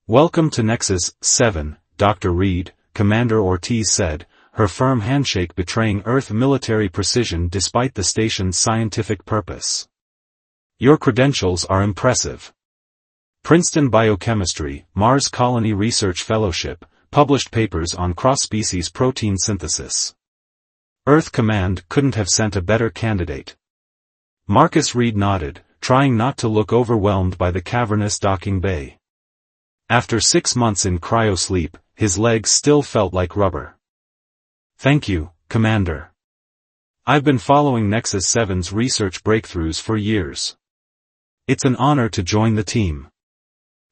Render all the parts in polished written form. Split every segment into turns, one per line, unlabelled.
Welcome to Nexus 7, Dr. Reed, Commander Ortiz said, her firm handshake betraying Earth military precision despite the station's scientific purpose. Your credentials are impressive. Princeton Biochemistry, Mars Colony Research Fellowship, published papers on cross-species protein synthesis. Earth Command couldn't have sent a better candidate. Marcus Reed nodded, trying not to look overwhelmed by the cavernous docking bay. After 6 months in cryo-sleep, his legs still felt like rubber. Thank you, Commander. I've been following Nexus 7's research breakthroughs for years. It's an honor to join the team.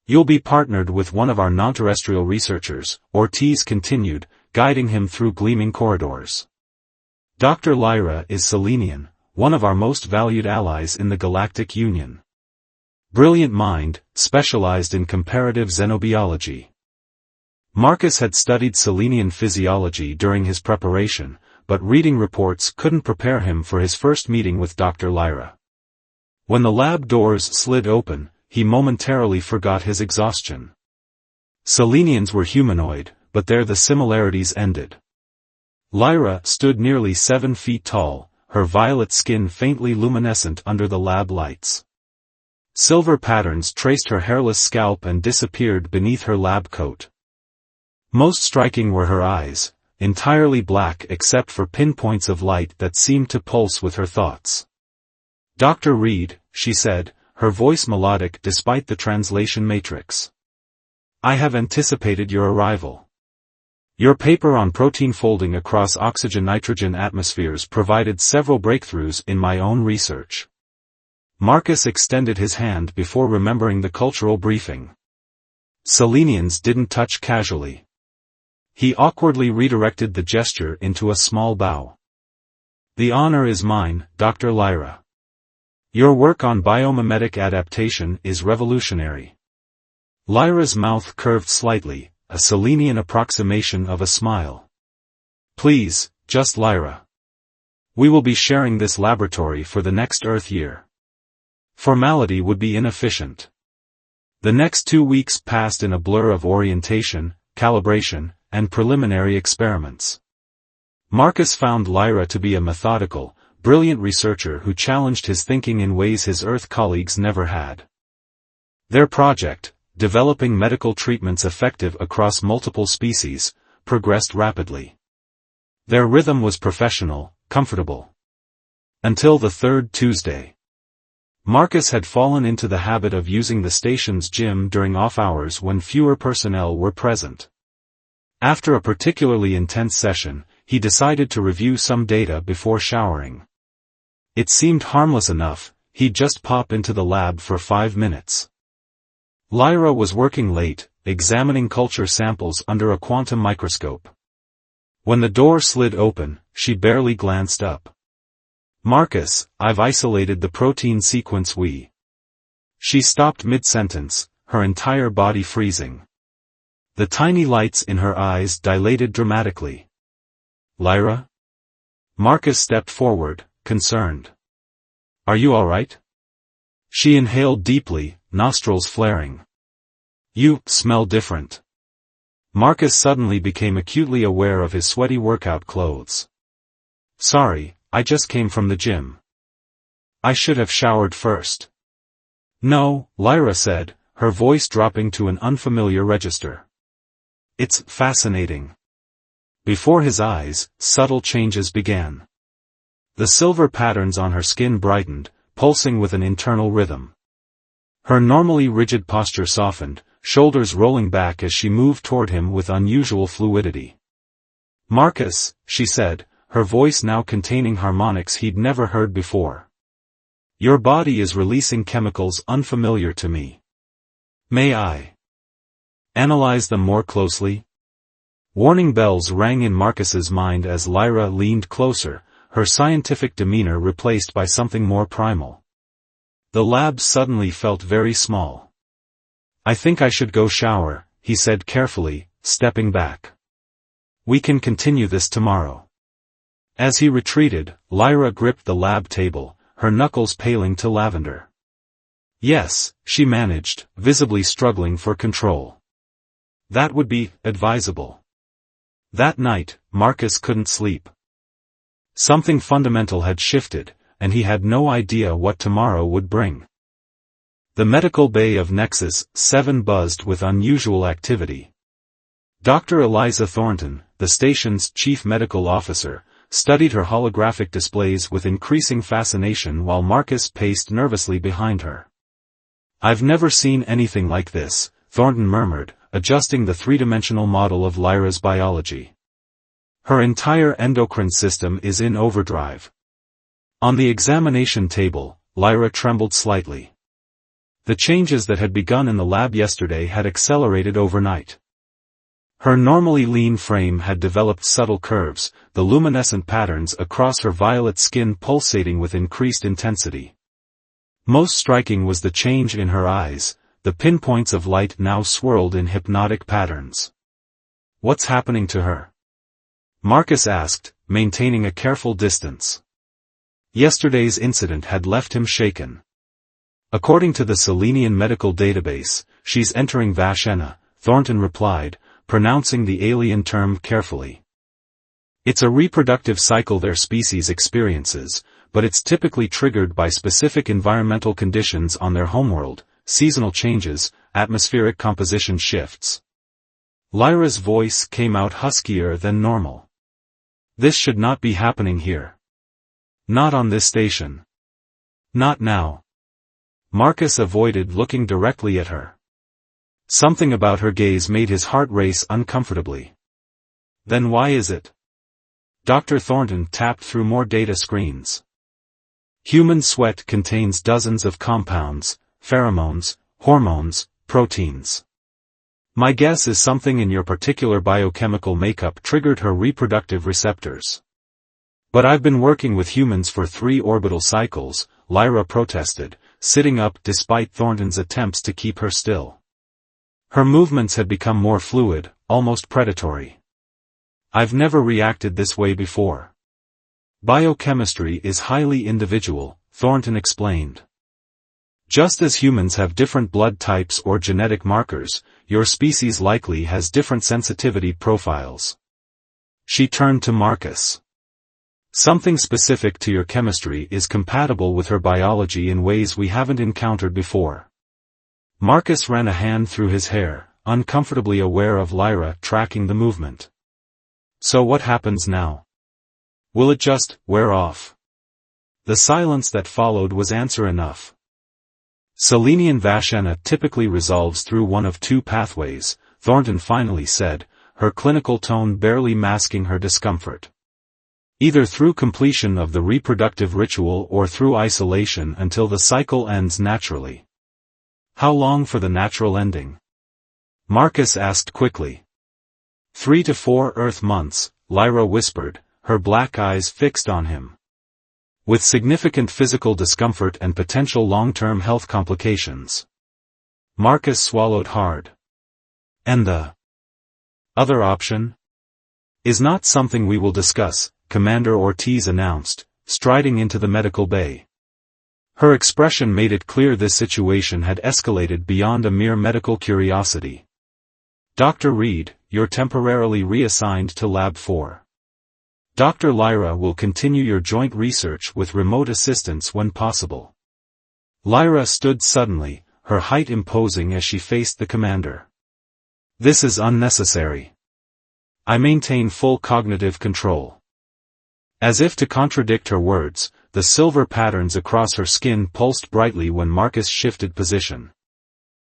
You'll be partnered with one of our non-terrestrial researchers, Ortiz continued, guiding him through gleaming corridors. Dr. Lyra is Selenian, one of our most valued allies in the Galactic Union. Brilliant mind, specialized in comparative xenobiology. Marcus had studied Selenian physiology during his preparation, but reading reports couldn't prepare him for his first meeting with Dr. Lyra. When the lab doors slid open, he momentarily forgot his exhaustion. Selenians were humanoid, but there the similarities ended. Lyra stood nearly 7 feet tall, her violet skin faintly luminescent under the lab lights. Silver patterns traced her hairless scalp and disappeared beneath her lab coat. Most striking were her eyes, entirely black except for pinpoints of light that seemed to pulse with her thoughts. Dr. Reed, she said, her voice melodic despite the translation matrix. I have anticipated your arrival. Your paper on protein folding across oxygen-nitrogen atmospheres provided several breakthroughs in my own research. Marcus extended his hand before remembering the cultural briefing. Selenians didn't touch casually. He awkwardly redirected the gesture into a small bow. The honor is mine, Dr. Lyra. Your work on biomimetic adaptation is revolutionary. Lyra's mouth curved slightly, a Selenian approximation of a smile. Please, just Lyra. We will be sharing this laboratory for the next Earth year. Formality would be inefficient. The next 2 weeks passed in a blur of orientation, calibration, and preliminary experiments. Marcus found Lyra to be a methodical, brilliant researcher who challenged his thinking in ways his Earth colleagues never had. Their project, developing medical treatments effective across multiple species, progressed rapidly. Their rhythm was professional, comfortable. Until the third Tuesday. Marcus had fallen into the habit of using the station's gym during off hours when fewer personnel were present. After a particularly intense session, he decided to review some data before showering. It seemed harmless enough, he'd just pop into the lab for 5 minutes. Lyra was working late, examining culture samples under a quantum microscope. When the door slid open, she barely glanced up. Marcus, I've isolated the protein sequence we. She stopped mid-sentence, her entire body freezing. The tiny lights in her eyes dilated dramatically. Lyra? Marcus stepped forward, concerned. Are you all right? She inhaled deeply, nostrils flaring. You smell different. Marcus suddenly became acutely aware of his sweaty workout clothes. Sorry, I just came from the gym. I should have showered first. No, Lyra said, her voice dropping to an unfamiliar register. It's fascinating. Before his eyes, subtle changes began. The silver patterns on her skin brightened, pulsing with an internal rhythm. Her normally rigid posture softened, shoulders rolling back as she moved toward him with unusual fluidity. Marcus, she said, her voice now containing harmonics he'd never heard before. Your body is releasing chemicals unfamiliar to me. May I analyze them more closely? Warning bells rang in Marcus's mind as Lyra leaned closer, her scientific demeanor replaced by something more primal. The lab suddenly felt very small. I think I should go shower, he said carefully, stepping back. We can continue this tomorrow. As he retreated, Lyra gripped the lab table, her knuckles paling to lavender. Yes, she managed, visibly struggling for control. That would be advisable. That night, Marcus couldn't sleep. Something fundamental had shifted, and he had no idea what tomorrow would bring. The medical bay of Nexus 7 buzzed with unusual activity. Dr. Eliza Thornton, the station's chief medical officer, studied her holographic displays with increasing fascination while Marcus paced nervously behind her. "I've never seen anything like this," Thornton murmured, adjusting the three-dimensional model of Lyra's biology. "Her entire endocrine system is in overdrive." On the examination table, Lyra trembled slightly. The changes that had begun in the lab yesterday had accelerated overnight. Her normally lean frame had developed subtle curves, the luminescent patterns across her violet skin pulsating with increased intensity. Most striking was the change in her eyes, the pinpoints of light now swirled in hypnotic patterns. "What's happening to her?" Marcus asked, maintaining a careful distance. Yesterday's incident had left him shaken. "According to the Selenian medical database, she's entering Vashena," Thornton replied, pronouncing the alien term carefully. "It's a reproductive cycle their species experiences, but it's typically triggered by specific environmental conditions on their homeworld, seasonal changes, atmospheric composition shifts." Lyra's voice came out huskier than normal. "This should not be happening here. Not on this station. Not now." Marcus avoided looking directly at her. Something about her gaze made his heart race uncomfortably. "Then why is it?" Dr. Thornton tapped through more data screens. "Human sweat contains dozens of compounds, pheromones, hormones, proteins. My guess is something in your particular biochemical makeup triggered her reproductive receptors." "But I've been working with humans for 3 orbital cycles," Lyra protested, sitting up despite Thornton's attempts to keep her still. Her movements had become more fluid, almost predatory. "I've never reacted this way before." "Biochemistry is highly individual," Thornton explained. "Just as humans have different blood types or genetic markers, your species likely has different sensitivity profiles." She turned to Marcus. "Something specific to your chemistry is compatible with her biology in ways we haven't encountered before." Marcus ran a hand through his hair, uncomfortably aware of Lyra tracking the movement. "So what happens now? Will it just wear off?" The silence that followed was answer enough. "Selenian Vashena typically resolves through one of 2 pathways," Thornton finally said, her clinical tone barely masking her discomfort. "Either through completion of the reproductive ritual or through isolation until the cycle ends naturally." "How long for the natural ending?" Marcus asked quickly. 3 to 4 Earth months, Lyra whispered, her black eyes fixed on him. "With significant physical discomfort and potential long-term health complications." Marcus swallowed hard. "And the other option?" "Is not something we will discuss," Commander Ortiz announced, striding into the medical bay. Her expression made it clear this situation had escalated beyond a mere medical curiosity. "Dr. Reed, you're temporarily reassigned to Lab 4. Dr. Lyra will continue your joint research with remote assistance when possible." Lyra stood suddenly, her height imposing as she faced the commander. "This is unnecessary. I maintain full cognitive control." As if to contradict her words, the silver patterns across her skin pulsed brightly when Marcus shifted position.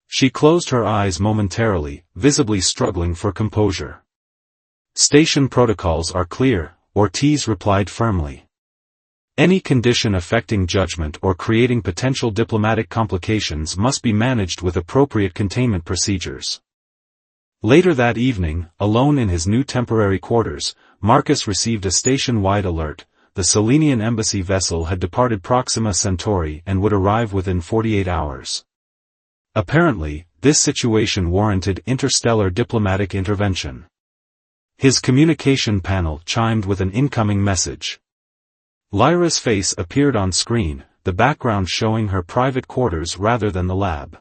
She closed her eyes momentarily, visibly struggling for composure. "Station protocols are clear," Ortiz replied firmly. "Any condition affecting judgment or creating potential diplomatic complications must be managed with appropriate containment procedures." Later that evening, alone in his new temporary quarters, Marcus received a station-wide alert. The Selenian embassy vessel had departed Proxima Centauri and would arrive within 48 hours. Apparently, this situation warranted interstellar diplomatic intervention. His communication panel chimed with an incoming message. Lyra's face appeared on screen, the background showing her private quarters rather than the lab.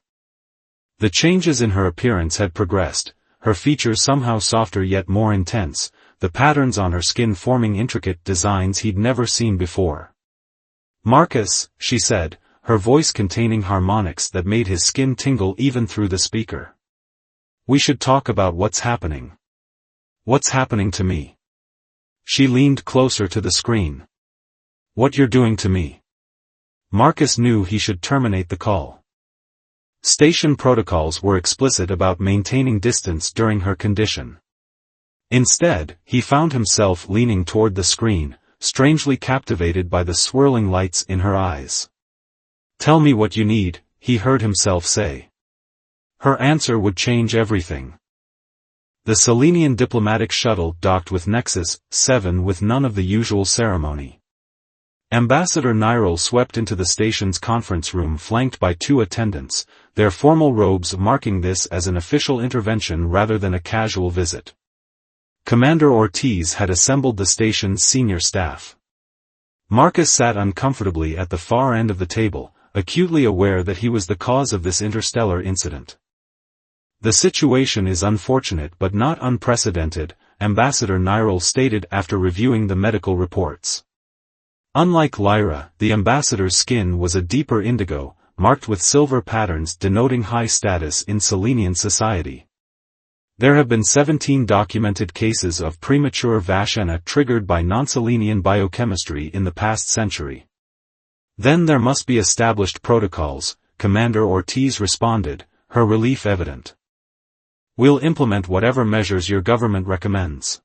The changes in her appearance had progressed, her features somehow softer yet more intense, the patterns on her skin forming intricate designs he'd never seen before. "Marcus," she said, her voice containing harmonics that made his skin tingle even through the speaker. "We should talk about what's happening." "What's happening to me?" She leaned closer to the screen. "What you're doing to me." Marcus knew he should terminate the call. Station protocols were explicit about maintaining distance during her condition. Instead, he found himself leaning toward the screen, strangely captivated by the swirling lights in her eyes. "Tell me what you need," he heard himself say. Her answer would change everything. The Selenian diplomatic shuttle docked with Nexus 7 with none of the usual ceremony. Ambassador Nyril swept into the station's conference room flanked by 2 attendants, their formal robes marking this as an official intervention rather than a casual visit. Commander Ortiz had assembled the station's senior staff. Marcus sat uncomfortably at the far end of the table, acutely aware that he was the cause of this interstellar incident. "The situation is unfortunate but not unprecedented," Ambassador Nyril stated after reviewing the medical reports. Unlike Lyra, the ambassador's skin was a deeper indigo, marked with silver patterns denoting high status in Selenian society. There have been 17 documented cases of premature Vashena triggered by non-Selenian biochemistry in the past century. "Then there must be established protocols," Commander Ortiz responded, her relief evident. "We'll implement whatever measures your government recommends."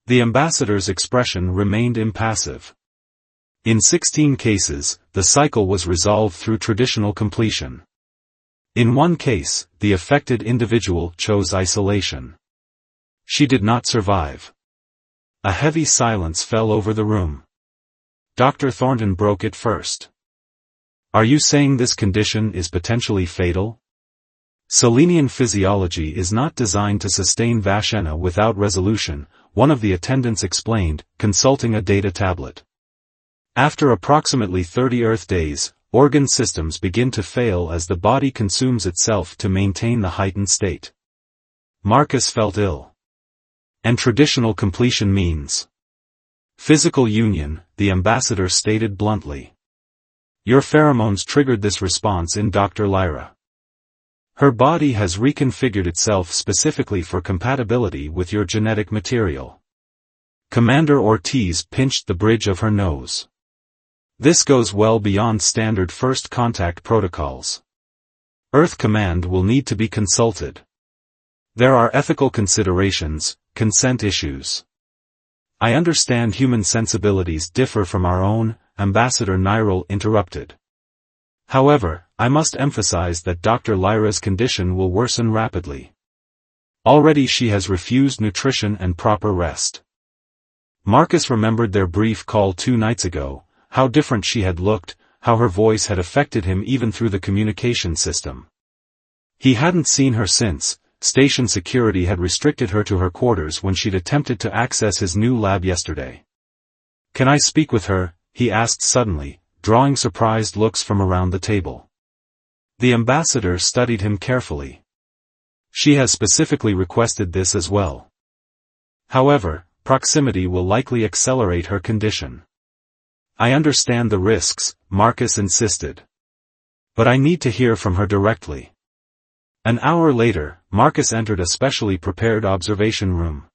The ambassador's expression remained impassive. In 16 cases, the cycle was resolved through traditional completion. In one case, the affected individual chose isolation. She did not survive. A heavy silence fell over the room. Dr. Thornton broke it first. "Are you saying this condition is potentially fatal?" "Selenian physiology is not designed to sustain Vashena without resolution," one of the attendants explained, consulting a data tablet. "After approximately 30 Earth days, organ systems begin to fail as the body consumes itself to maintain the heightened state." Marcus felt ill. "And traditional completion means physical union," the ambassador stated bluntly. "Your pheromones triggered this response in Dr. Lyra. Her body has reconfigured itself specifically for compatibility with your genetic material." Commander Ortiz pinched the bridge of her nose. "This goes well beyond standard first contact protocols. Earth Command will need to be consulted. There are ethical considerations, consent issues." "I understand human sensibilities differ from our own," Ambassador Nyril interrupted. "However, I must emphasize that Dr. Lyra's condition will worsen rapidly. Already she has refused nutrition and proper rest." Marcus remembered their brief call 2 nights ago, how different she had looked, how her voice had affected him even through the communication system. He hadn't seen her since. Station security had restricted her to her quarters when she'd attempted to access his new lab yesterday. "Can I speak with her?" he asked suddenly, drawing surprised looks from around the table. The ambassador studied him carefully. "She has specifically requested this as well. However, proximity will likely accelerate her condition." "I understand the risks," Marcus insisted. "But I need to hear from her directly." An hour later, Marcus entered a specially prepared observation room.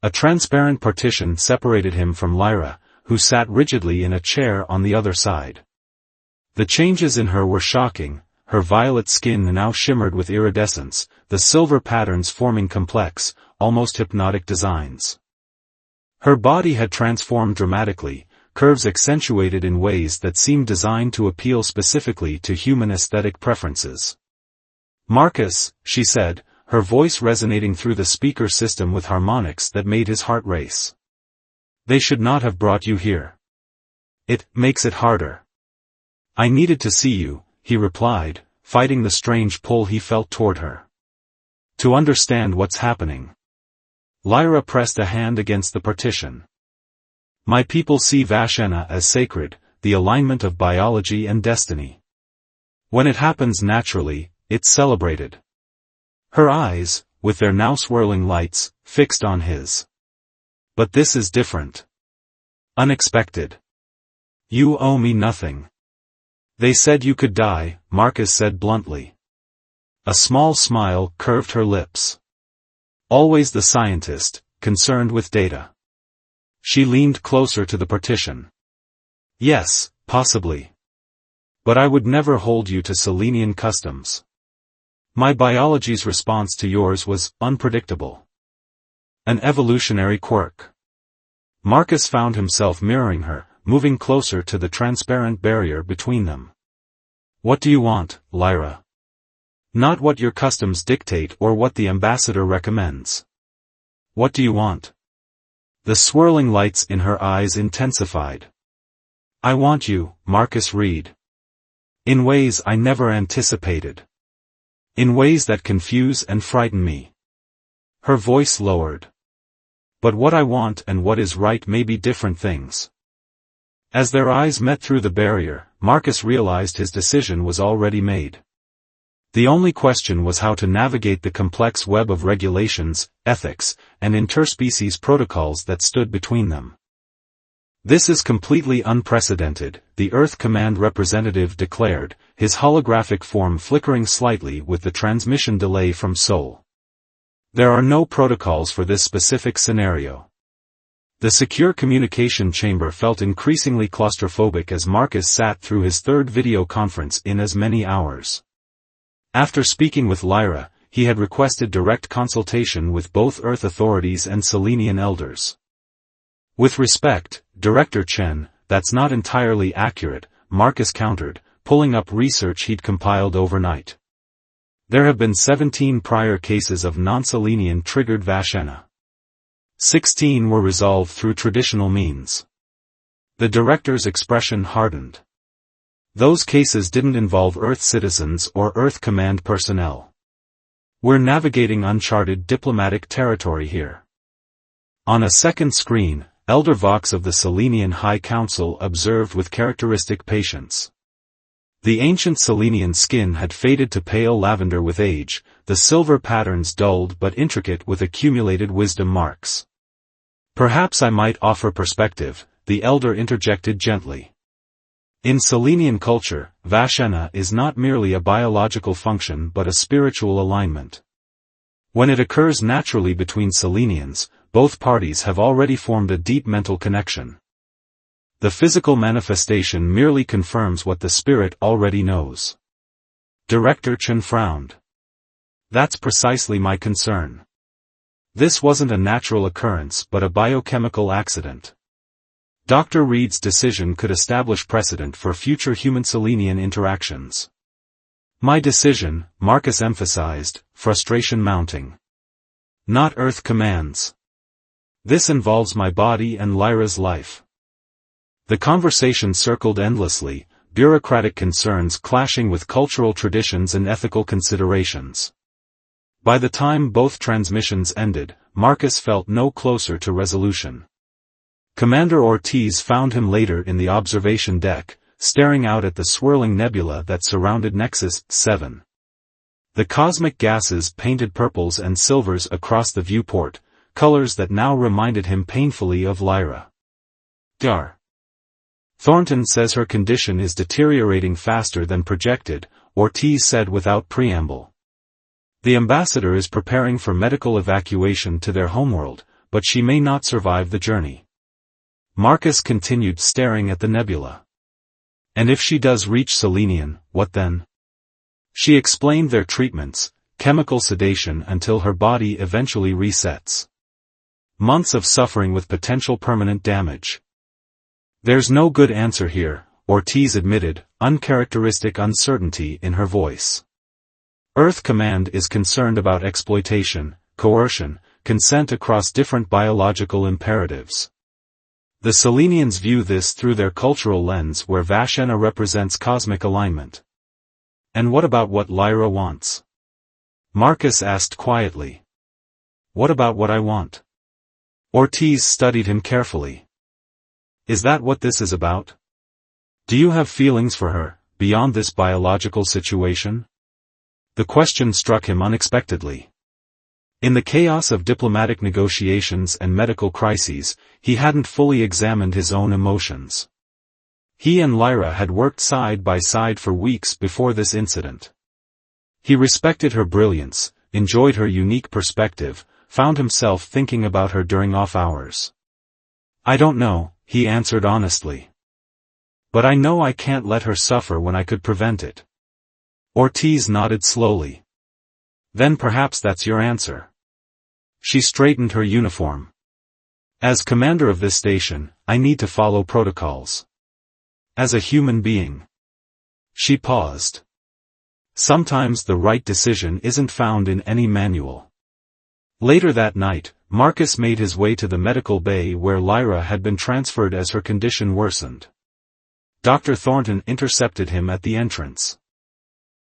A transparent partition separated him from Lyra, who sat rigidly in a chair on the other side. The changes in her were shocking. Her violet skin now shimmered with iridescence, the silver patterns forming complex, almost hypnotic designs. Her body had transformed dramatically, curves accentuated in ways that seemed designed to appeal specifically to human aesthetic preferences. "Marcus," she said, her voice resonating through the speaker system with harmonics that made his heart race. "They should not have brought you here. It makes it harder." "I needed to see you," he replied, fighting the strange pull he felt toward her. "To understand what's happening." Lyra pressed a hand against the partition. "My people see Vashena as sacred, the alignment of biology and destiny. When it happens naturally, it's celebrated." Her eyes, with their now swirling lights, fixed on his. But this is different. Unexpected. You owe me nothing. They said you could die, Marcus said bluntly. A small smile curved her lips. Always the scientist, concerned with data. She leaned closer to the partition. Yes, possibly. But I would never hold you to Selenian customs. My biology's response to yours was unpredictable. An evolutionary quirk. Marcus found himself mirroring her, moving closer to the transparent barrier between them. What do you want, Lyra? Not what your customs dictate or what the ambassador recommends. What do you want? The swirling lights in her eyes intensified. I want you, Marcus Reed. In ways I never anticipated. In ways that confuse and frighten me. Her voice lowered. But what I want and what is right may be different things. As their eyes met through the barrier, Marcus realized his decision was already made. The only question was how to navigate the complex web of regulations, ethics, and interspecies protocols that stood between them. This is completely unprecedented, the Earth Command representative declared, his holographic form flickering slightly with the transmission delay from Sol. There are no protocols for this specific scenario. The secure communication chamber felt increasingly claustrophobic as Marcus sat through his third video conference in as many hours. After speaking with Lyra, he had requested direct consultation with both Earth authorities and Selenian elders. With respect, Director Chen, that's not entirely accurate, Marcus countered, pulling up research he'd compiled overnight. There have been 17 prior cases of non-Selenian triggered Vashena. 16 were resolved through traditional means. The director's expression hardened. Those cases didn't involve Earth citizens or Earth Command personnel. We're navigating uncharted diplomatic territory here. On a second screen, Elder Vox of the Selenian High Council observed with characteristic patience. The ancient Selenian skin had faded to pale lavender with age, the silver patterns dulled but intricate with accumulated wisdom marks. Perhaps I might offer perspective, the elder interjected gently. In Selenian culture, Vashena is not merely a biological function but a spiritual alignment. When it occurs naturally between Selenians, both parties have already formed a deep mental connection. The physical manifestation merely confirms what the spirit already knows. Director Chen frowned. That's precisely my concern. This wasn't a natural occurrence but a biochemical accident. Dr. Reed's decision could establish precedent for future human-Selenian interactions. My decision, Marcus emphasized, frustration mounting. Not Earth commands. This involves my body and Lyra's life. The conversation circled endlessly, bureaucratic concerns clashing with cultural traditions and ethical considerations. By the time both transmissions ended, Marcus felt no closer to resolution. Commander Ortiz found him later in the observation deck, staring out at the swirling nebula that surrounded Nexus 7. The cosmic gases painted purples and silvers across the viewport, colors that now reminded him painfully of Lyra. Dar. Thornton says her condition is deteriorating faster than projected, Ortiz said without preamble. The ambassador is preparing for medical evacuation to their homeworld, but she may not survive the journey. Marcus continued staring at the nebula. And if she does reach Selenian, what then? She explained their treatments, chemical sedation until her body eventually resets. Months of suffering with potential permanent damage. There's no good answer here, Ortiz admitted, uncharacteristic uncertainty in her voice. Earth Command is concerned about exploitation, coercion, consent across different biological imperatives. The Selenians view this through their cultural lens where Vashena represents cosmic alignment. And what about what Lyra wants? Marcus asked quietly. What about what I want? Ortiz studied him carefully. Is that what this is about? Do you have feelings for her, beyond this biological situation? The question struck him unexpectedly. In the chaos of diplomatic negotiations and medical crises, he hadn't fully examined his own emotions. He and Lyra had worked side by side for weeks before this incident. He respected her brilliance, enjoyed her unique perspective, found himself thinking about her during off hours. "I don't know," he answered honestly. "But I know I can't let her suffer when I could prevent it." Ortiz nodded slowly. "Then perhaps that's your answer." She straightened her uniform. "As commander of this station, I need to follow protocols. As a human being." She paused. "Sometimes the right decision isn't found in any manual." Later that night, Marcus made his way to the medical bay where Lyra had been transferred as her condition worsened. Dr. Thornton intercepted him at the entrance.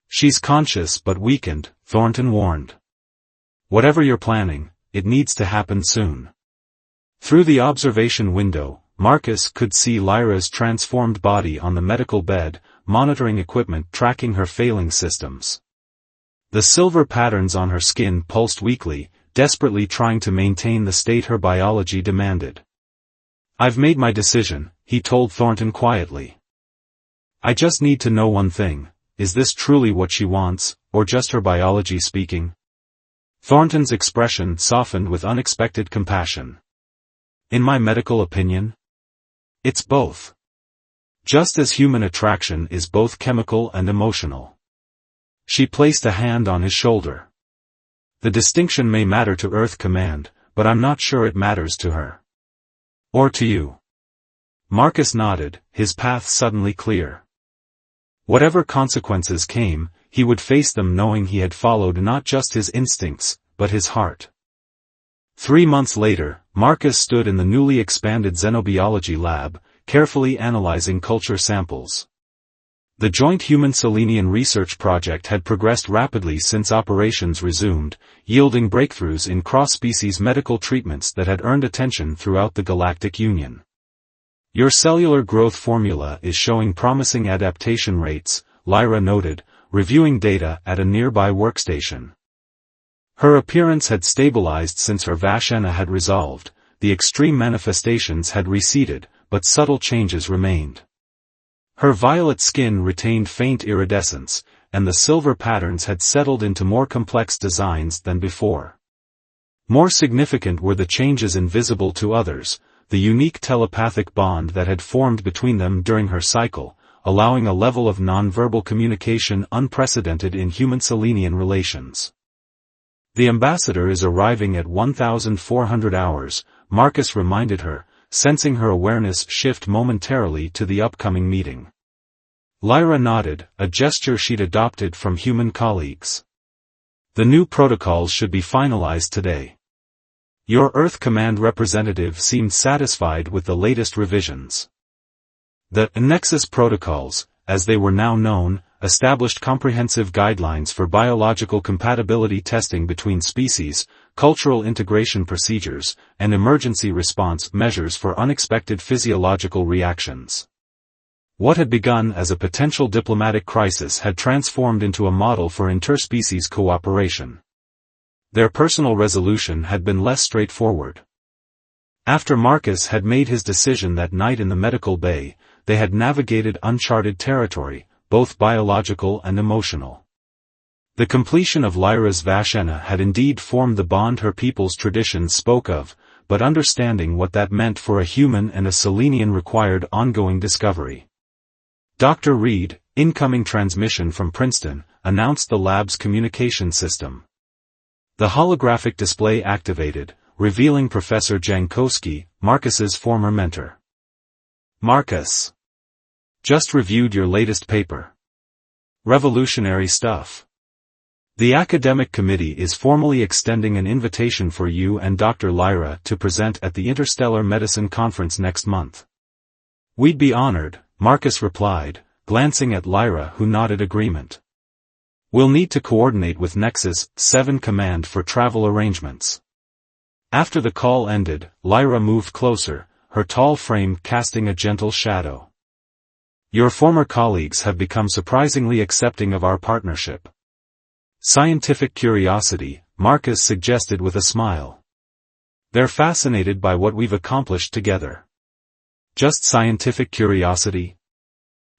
"She's conscious but weakened," Thornton warned. "Whatever you're planning, it needs to happen soon." Through the observation window, Marcus could see Lyra's transformed body on the medical bed, monitoring equipment tracking her failing systems. The silver patterns on her skin pulsed weakly, desperately trying to maintain the state her biology demanded. "I've made my decision," he told Thornton quietly. "I just need to know one thing: is this truly what she wants, or just her biology speaking?" Thornton's expression softened with unexpected compassion. "In my medical opinion, it's both. Just as human attraction is both chemical and emotional." She placed a hand on his shoulder. "The distinction may matter to Earth Command, but I'm not sure it matters to her. Or to you." Marcus nodded, his path suddenly clear. Whatever consequences came, he would face them knowing he had followed not just his instincts, but his heart. 3 months later, Marcus stood in the newly expanded xenobiology lab, carefully analyzing culture samples. The joint human-Selenian research project had progressed rapidly since operations resumed, yielding breakthroughs in cross-species medical treatments that had earned attention throughout the Galactic Union. "Your cellular growth formula is showing promising adaptation rates," Lyra noted, reviewing data at a nearby workstation. Her appearance had stabilized since her Vashena had resolved, the extreme manifestations had receded, but subtle changes remained. Her violet skin retained faint iridescence, and the silver patterns had settled into more complex designs than before. More significant were the changes invisible to others, the unique telepathic bond that had formed between them during her cycle, allowing a level of nonverbal communication unprecedented in human-Selenian relations. "The ambassador is arriving at 1400 hours, Marcus reminded her, sensing her awareness shift momentarily to the upcoming meeting. Lyra nodded, a gesture she'd adopted from human colleagues. "The new protocols should be finalized today." Your Earth Command representative seemed satisfied with the latest revisions. The Nexus protocols, as they were now known, established comprehensive guidelines for biological compatibility testing between species, cultural integration procedures, and emergency response measures for unexpected physiological reactions. What had begun as a potential diplomatic crisis had transformed into a model for interspecies cooperation. Their personal resolution had been less straightforward. After Marcus had made his decision that night in the medical bay, they had navigated uncharted territory, both biological and emotional. The completion of Lyra's Vashena had indeed formed the bond her people's traditions spoke of, but understanding what that meant for a human and a Selenian required ongoing discovery. Dr. Reed, incoming transmission from Princeton, announced the lab's communication system. The holographic display activated, revealing Professor Jankowski, Marcus's former mentor. "Marcus. Just reviewed your latest paper. Revolutionary stuff. The academic committee is formally extending an invitation for you and Dr. Lyra to present at the Interstellar Medicine Conference next month." "We'd be honored," Marcus replied, glancing at Lyra who nodded agreement. "We'll need to coordinate with Nexus 7 Command for travel arrangements." After the call ended, Lyra moved closer, her tall frame casting a gentle shadow. "Your former colleagues have become surprisingly accepting of our partnership." "Scientific curiosity," Marcus suggested with a smile. They're fascinated by what we've accomplished together. Just scientific curiosity?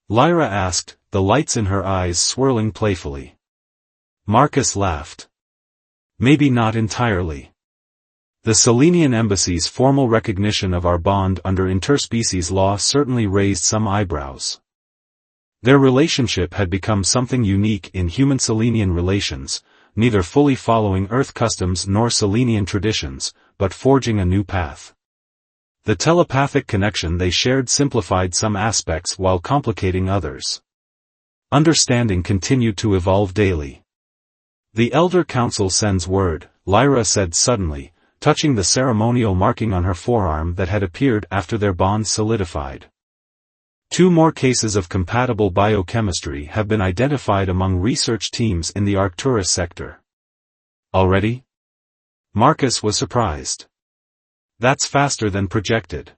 Lyra asked, the lights in her eyes swirling playfully. Marcus laughed. Maybe not entirely. The Selenian embassy's formal recognition of our bond under interspecies law certainly raised some eyebrows. Their relationship had become something unique in human-Selenian relations, neither fully following Earth customs nor Selenian traditions, but forging a new path. The telepathic connection they shared simplified some aspects while complicating others. Understanding continued to evolve daily. The Elder Council sends word, Lyra said suddenly, touching the ceremonial marking on her forearm that had appeared after their bond solidified. 2 more cases of compatible biochemistry have been identified among research teams in the Arcturus sector. Already? Marcus was surprised. That's faster than projected.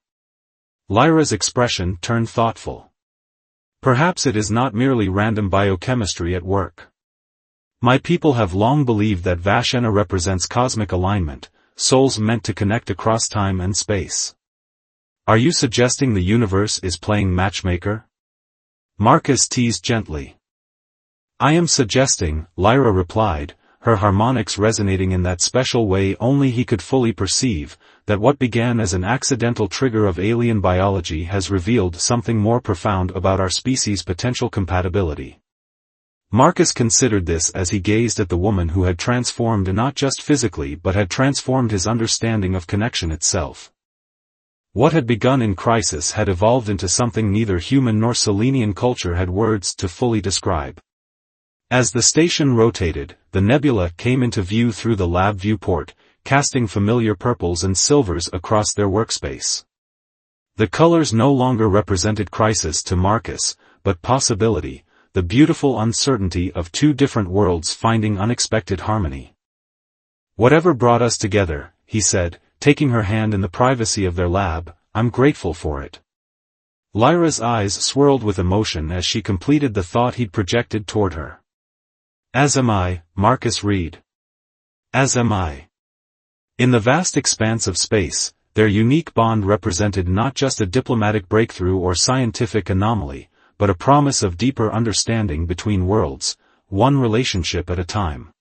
Lyra's expression turned thoughtful. Perhaps it is not merely random biochemistry at work. My people have long believed that Vashena represents cosmic alignment, souls meant to connect across time and space. Are you suggesting the universe is playing matchmaker? Marcus teased gently. I am suggesting, Lyra replied, her harmonics resonating in that special way only he could fully perceive, that what began as an accidental trigger of alien biology has revealed something more profound about our species' potential compatibility. Marcus considered this as he gazed at the woman who had transformed not just physically but had transformed his understanding of connection itself. What had begun in crisis had evolved into something neither human nor Selenian culture had words to fully describe. As the station rotated, the nebula came into view through the lab viewport, casting familiar purples and silvers across their workspace. The colors no longer represented crisis to Marcus, but possibility, the beautiful uncertainty of 2 different worlds finding unexpected harmony. Whatever brought us together, he said, taking her hand in the privacy of their lab, I'm grateful for it. Lyra's eyes swirled with emotion as she completed the thought he'd projected toward her. As am I, Marcus Reed. As am I. In the vast expanse of space, their unique bond represented not just a diplomatic breakthrough or scientific anomaly, but a promise of deeper understanding between worlds, one relationship at a time.